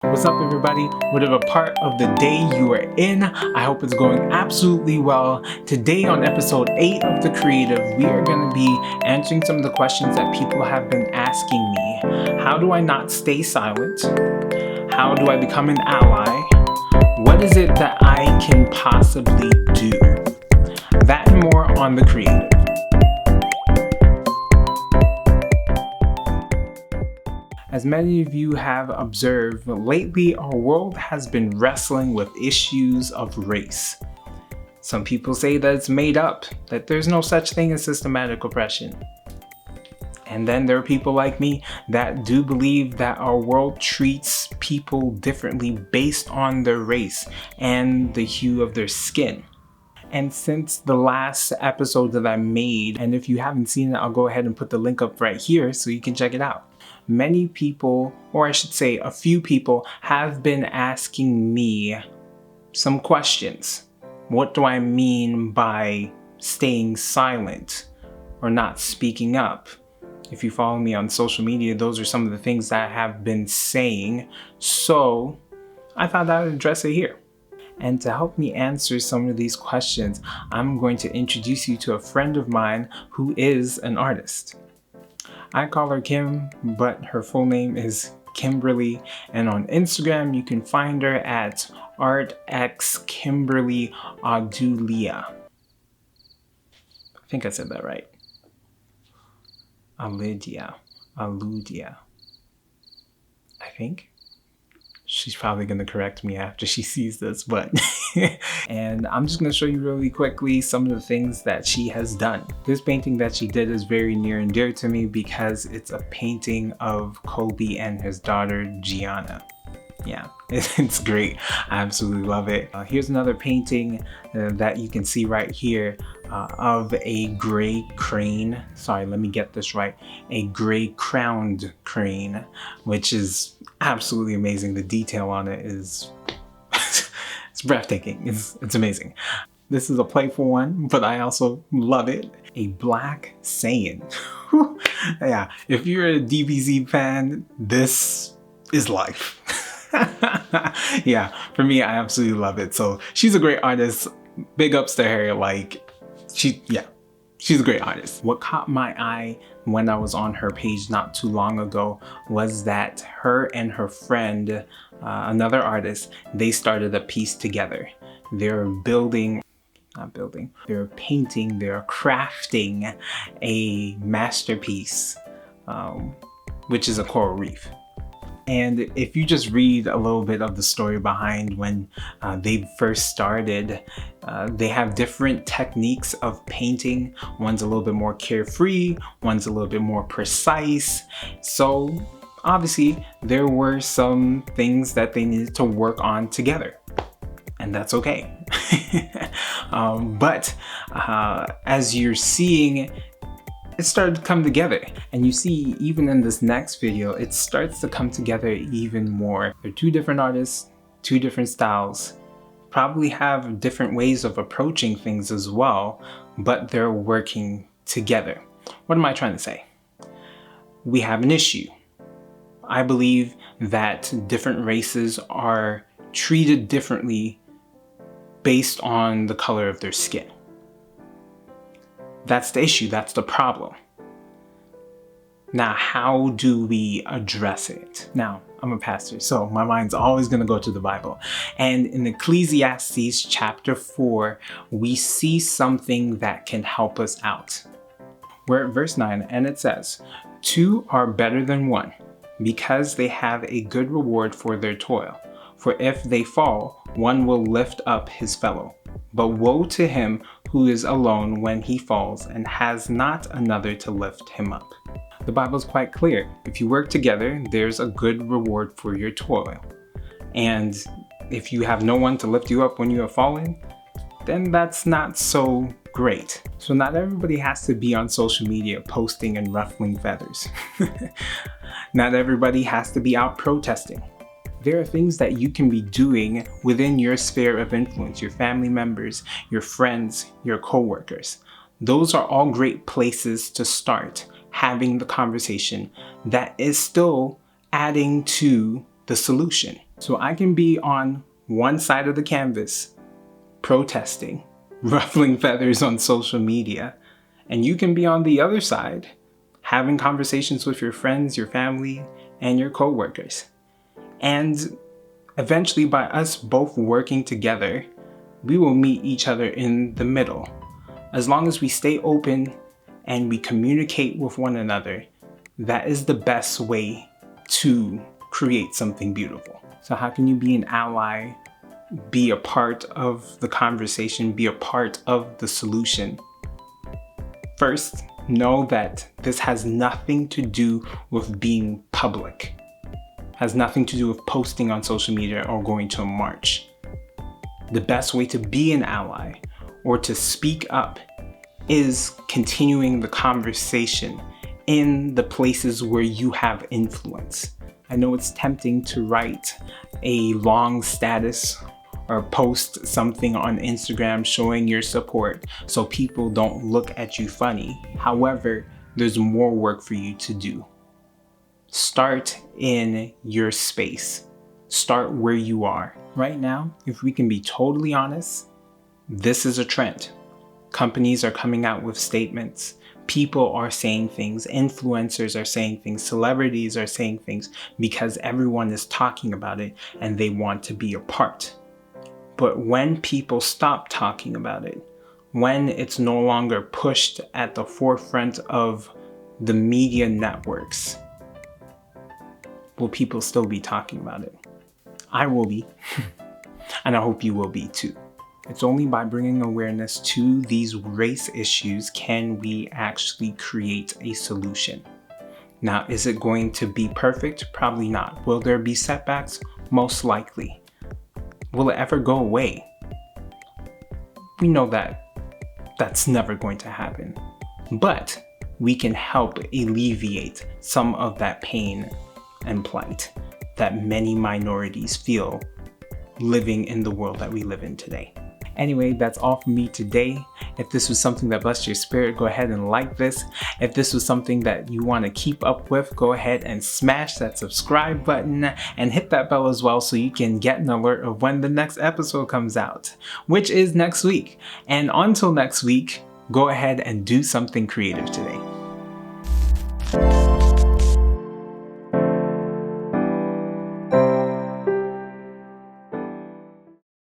What's up, everybody? Whatever part of the day you are in, I hope it's going absolutely well. Today on episode 8 of The Creative, we are going to be answering some of the questions that people have been asking me. How do I not stay silent? How do I become an ally? What is it that I can possibly do? That and more on The Creative. As many of you have observed, lately our world has been wrestling with issues of race. Some people say that it's made up, that there's no such thing as systematic oppression. And then there are people like me that do believe that our world treats people differently based on their race and the hue of their skin. And since the last episode that I made, and if you haven't seen it, I'll go ahead and put the link up right here so you can check it out. Many people, or I should say a few people, have been asking me some questions. What do I mean by staying silent or not speaking up? If you follow me on social media, those are some of the things that I have been saying. So I thought I would address it here. And to help me answer some of these questions, I'm going to introduce you to a friend of mine who is an artist. I call her Kim, but her full name is Kimberly, and on Instagram you can find her at artxkimberlyadulia. I think I said that right. Aludia. I think. She's probably going to correct me after she sees this, but and I'm just going to show you really quickly some of the things that she has done. This painting that she did is very near and dear to me because it's a painting of Kobe and his daughter Gianna. Yeah, it's great. I absolutely love it. Here's another painting that you can see right here of a gray crane. Sorry, let me get this right. A gray crowned crane, which is absolutely amazing. The detail on it is it's breathtaking. It's amazing. This is a playful one, but I also love it. A black Saiyan. Yeah, if you're a DBZ fan, this is life. Yeah, for me, I absolutely love it. So she's a great artist. Big ups to her. Like, she's a great artist. What caught my eye when I was on her page not too long ago was that her and her friend, another artist, they started a piece together. They're painting, they're crafting a masterpiece, which is a coral reef. And if you just read a little bit of the story behind when they first started, they have different techniques of painting. One's a little bit more carefree, one's a little bit more precise. So obviously there were some things that they needed to work on together, and that's okay. But as you're seeing, it started to come together, and you see even in this next video it starts to come together even more. They're two different artists, two different styles, probably have different ways of approaching things as well, but they're working together. What am I trying to say? We have an issue. I believe that different races are treated differently based on the color of their skin. That's the issue, that's the problem. Now, how do we address it? Now, I'm a pastor, so my mind's always going to go to the Bible. And in Ecclesiastes chapter 4, we see something that can help us out. We're at verse 9, and it says, "Two are better than one, because they have a good reward for their toil. For if they fall, one will lift up his fellow. But woe to him who is alone when he falls and has not another to lift him up." The Bible is quite clear. If you work together, there's a good reward for your toil. And if you have no one to lift you up when you have fallen, then that's not so great. So not everybody has to be on social media posting and ruffling feathers. Not everybody has to be out protesting. There are things that you can be doing within your sphere of influence, your family members, your friends, your coworkers. Those are all great places to start having the conversation that is still adding to the solution. So I can be on one side of the canvas, protesting, ruffling feathers on social media, and you can be on the other side, having conversations with your friends, your family, and your coworkers. And eventually, by us both working together, we will meet each other in the middle. As long as we stay open and we communicate with one another, that is the best way to create something beautiful. So how can you be an ally, be a part of the conversation, be a part of the solution? First, know that this has nothing to do with being public. Has nothing to do with posting on social media or going to a march. The best way to be an ally or to speak up is continuing the conversation in the places where you have influence. I know it's tempting to write a long status or post something on Instagram showing your support so people don't look at you funny. However, there's more work for you to do. Start in your space. Start where you are. Right now, if we can be totally honest, this is a trend. Companies are coming out with statements. People are saying things. Influencers are saying things. Celebrities are saying things because everyone is talking about it and they want to be a part. But when people stop talking about it, when it's no longer pushed at the forefront of the media networks, will people still be talking about it? I will be, and I hope you will be too. It's only by bringing awareness to these race issues can we actually create a solution. Now, is it going to be perfect? Probably not. Will there be setbacks? Most likely. Will it ever go away? We know that that's never going to happen. But we can help alleviate some of that pain and plight that many minorities feel living in the world that we live in today. Anyway, that's all from me today. If this was something that blessed your spirit, go ahead and like this. If this was something that you want to keep up with, go ahead and smash that subscribe button and hit that bell as well so you can get an alert of when the next episode comes out, which is next week. And until next week, go ahead and do something creative today.